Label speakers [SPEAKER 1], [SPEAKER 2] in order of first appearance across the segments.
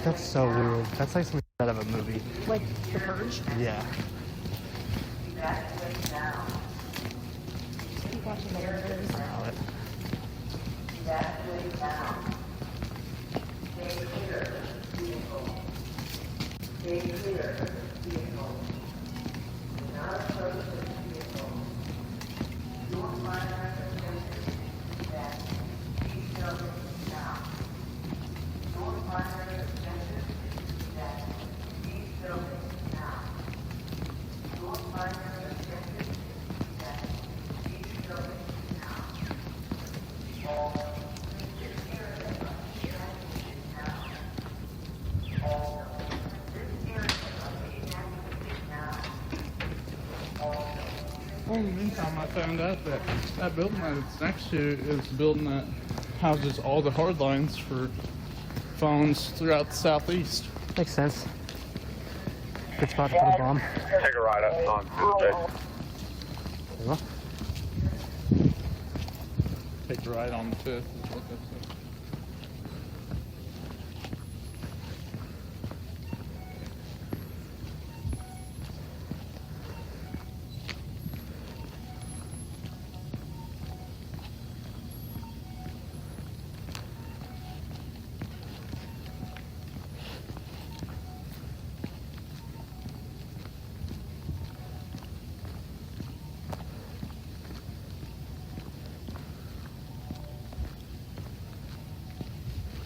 [SPEAKER 1] That's so weird. That's like something out of a movie.
[SPEAKER 2] Like The Purge?
[SPEAKER 1] Yeah.
[SPEAKER 2] Keep watching the videos.
[SPEAKER 3] Well, in the meantime, I found out that that building that it's next to is a building that houses all the hard lines for phones throughout the southeast.
[SPEAKER 1] Makes sense. Good spot to put a bomb.
[SPEAKER 4] Take a ride up on
[SPEAKER 1] What?
[SPEAKER 3] Take a ride on the 5th is what that says.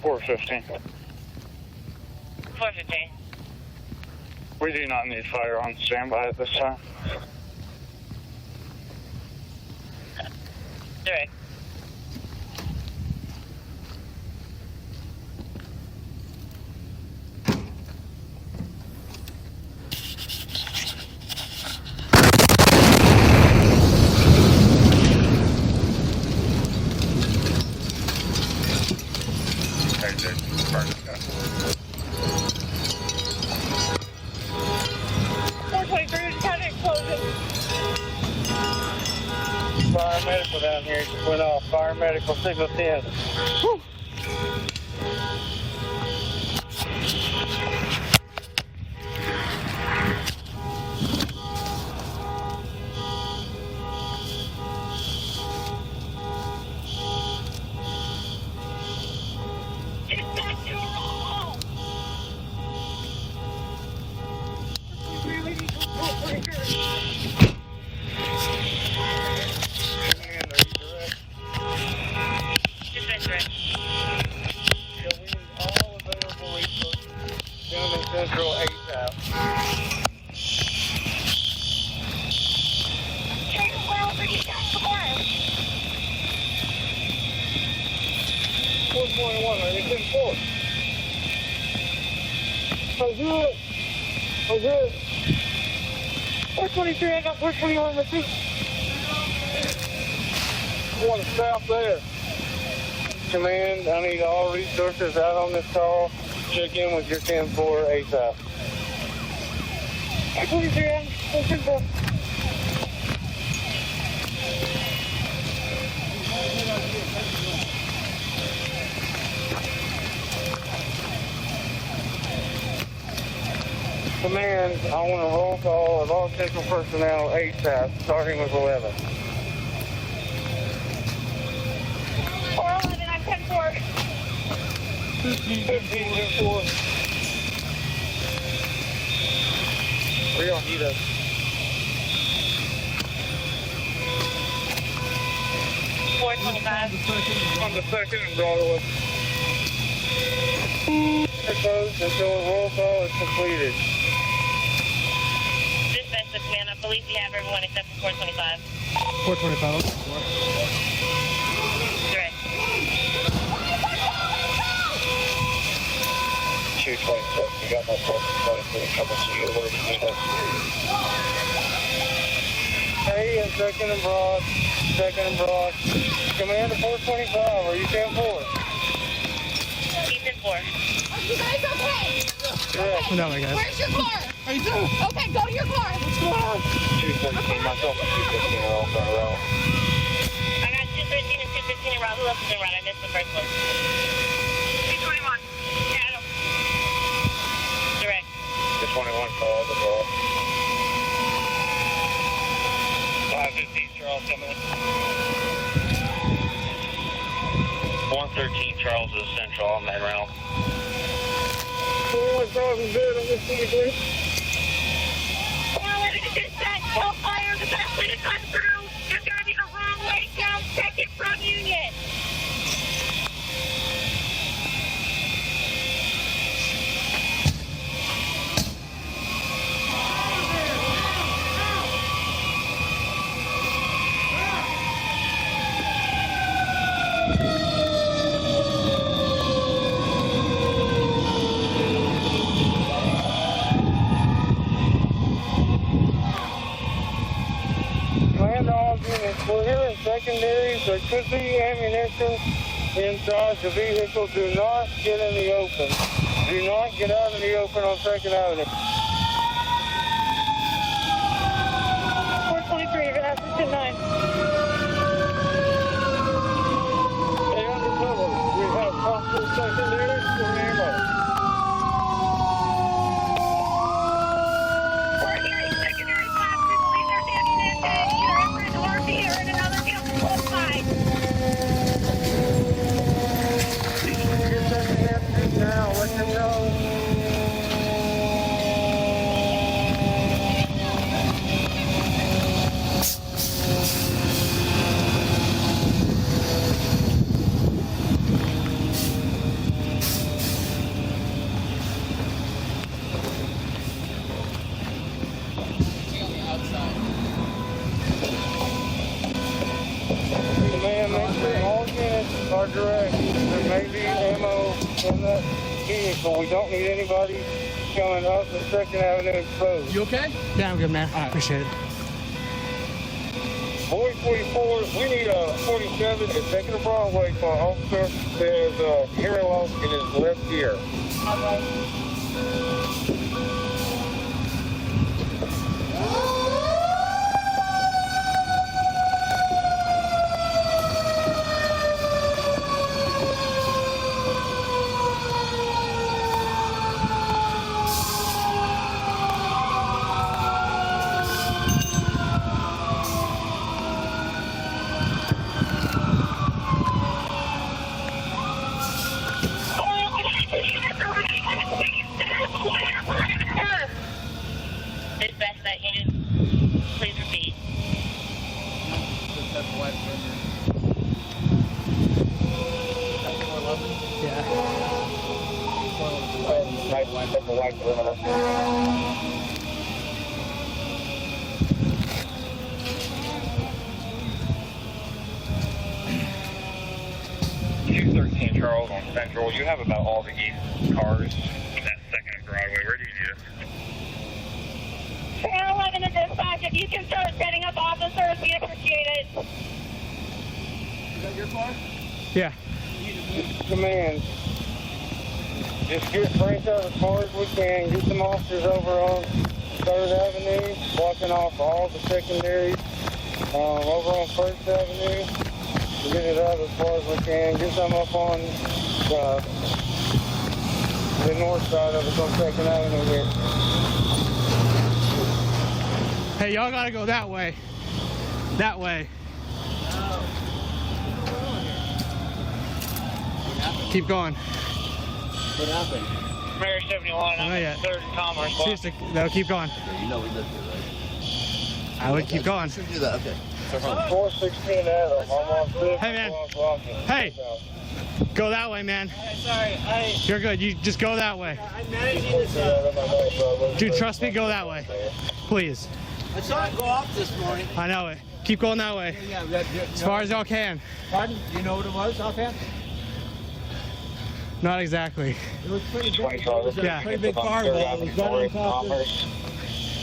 [SPEAKER 4] .415.
[SPEAKER 5] 415.
[SPEAKER 4] We do not need fire on standby at this time.
[SPEAKER 5] Direct.
[SPEAKER 4] Fire medical down here just went off. Fire medical signal 10. Whew. Central ASAP. Oh, good. 423, I got 421 with me. I want to stop there. Command, I need all resources out on this call. Check in with your 10-4 ASAP. 423, 424. Command, I want a roll call of all technical personnel ASAP, starting with 11.
[SPEAKER 5] 411, I'm 10-4.
[SPEAKER 4] 15-4. We don't need us. On the second and Broadway. Closed until a roll call is completed.
[SPEAKER 5] Dispatch the command, I believe you have everyone except for 425.
[SPEAKER 1] 425.
[SPEAKER 5] Direct.
[SPEAKER 4] 226, you got my 423 coming to you. Where do you need us? Hey, and second and broad. Second and broad. Command to 425, are you 10-4?
[SPEAKER 5] He's 10-4.
[SPEAKER 2] Are you guys okay?
[SPEAKER 4] Yeah.
[SPEAKER 1] No, my guys.
[SPEAKER 2] Where's your car?
[SPEAKER 3] How you doing?
[SPEAKER 2] Okay, go to your car. What's going on?
[SPEAKER 4] 217, myself and 215 are all going around.
[SPEAKER 5] I got 213 and 215 around. Who else is around? I missed the first one. 221. Yeah, I don't.
[SPEAKER 4] driving good on this 23?
[SPEAKER 5] Well, if it's that hellfire, the best way to cut through, you're driving the wrong way down 2nd from Union.
[SPEAKER 4] Command all units, we're here in secondaries. There could be ammunition inside the vehicle. Do not get in the open. Do not get out in the open on 2nd Avenue.
[SPEAKER 5] 423, you're going to have to 9.
[SPEAKER 4] Stay under cover. We have possible secondaries for ammo.
[SPEAKER 5] We're hearing secondary classes. Please are ammunition. Either in front or here in another vehicle close by.
[SPEAKER 4] Get secondary now. Let them know. Command, make sure all units are direct. There may be ammo in that vehicle. We don't need anybody coming up the 2nd Avenue exposed.
[SPEAKER 3] You okay?
[SPEAKER 1] Yeah, I'm good, man.
[SPEAKER 3] right.
[SPEAKER 1] Appreciate it.
[SPEAKER 4] Boy 44, we need a 47 to take it the wrong way for an officer. There's a hearing loss in his left ear.
[SPEAKER 5] Dispatch that unit. Please repeat.
[SPEAKER 6] $213 Charles on Central. You have about all the east cars in that 2nd and Broadway. Where do you need us?
[SPEAKER 5] 11 to dispatch. If you can start setting up officers, we appreciate it.
[SPEAKER 3] Is that your car?
[SPEAKER 1] Yeah.
[SPEAKER 4] Command, just get Frank out as far as we can. Get some officers over on 3rd Avenue, blocking off all the secondaries. Over on 1st Avenue, get it out as far as we can. Get some up on the north side of it on 2nd Avenue here.
[SPEAKER 1] Hey, y'all gotta go that way. That way. Keep going.
[SPEAKER 7] What happened?
[SPEAKER 6] Mary 71, I'm
[SPEAKER 1] Oh,
[SPEAKER 6] in
[SPEAKER 1] yeah.
[SPEAKER 6] 3rd and Commerce.
[SPEAKER 1] Seriously, no, keep going.
[SPEAKER 7] You know we live here, right?
[SPEAKER 1] I would keep going.
[SPEAKER 7] Should do that. Okay.
[SPEAKER 4] 416 Adam, I'm on 6.
[SPEAKER 1] Hey, man. Hey. Go that way, man.
[SPEAKER 8] Sorry,
[SPEAKER 1] You're good. You just go that way.
[SPEAKER 8] I'm managing this.
[SPEAKER 1] Dude, trust me, go that way. Please.
[SPEAKER 8] I saw it go off this morning.
[SPEAKER 1] I know it. Keep going that way.
[SPEAKER 8] Yeah,
[SPEAKER 1] As far as y'all can.
[SPEAKER 8] Pardon? Do you know what it was offhand?
[SPEAKER 1] Not exactly.
[SPEAKER 8] It was pretty big. It
[SPEAKER 4] 24.
[SPEAKER 8] was a
[SPEAKER 1] Yeah.
[SPEAKER 8] pretty big fireball. It was right on top of it.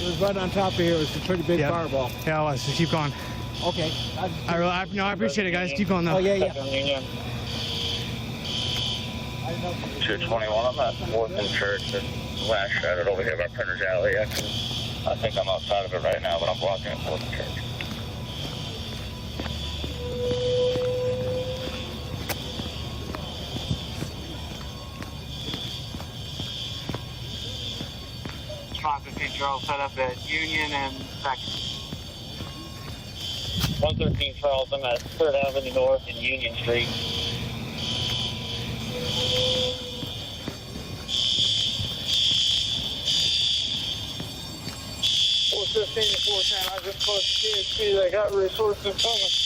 [SPEAKER 8] It was right on top of here. It was a pretty big
[SPEAKER 1] Yep.
[SPEAKER 8] fireball.
[SPEAKER 1] Yeah, it was. Just keep going.
[SPEAKER 8] Okay.
[SPEAKER 1] I appreciate it, guys. Keep going, though.
[SPEAKER 8] Oh, yeah, yeah.
[SPEAKER 6] 221, I'm at 4th and Church and Last Shattered over here by Printer's Alley. I think I'm outside of it right now, but I'm blocking at 4th and Church.
[SPEAKER 4] Charles set up at Union and 2nd.
[SPEAKER 6] 113 Charles, I'm at 3rd Avenue North and Union Street.
[SPEAKER 4] just seen it 410. I just close the kids. See, they got resources coming.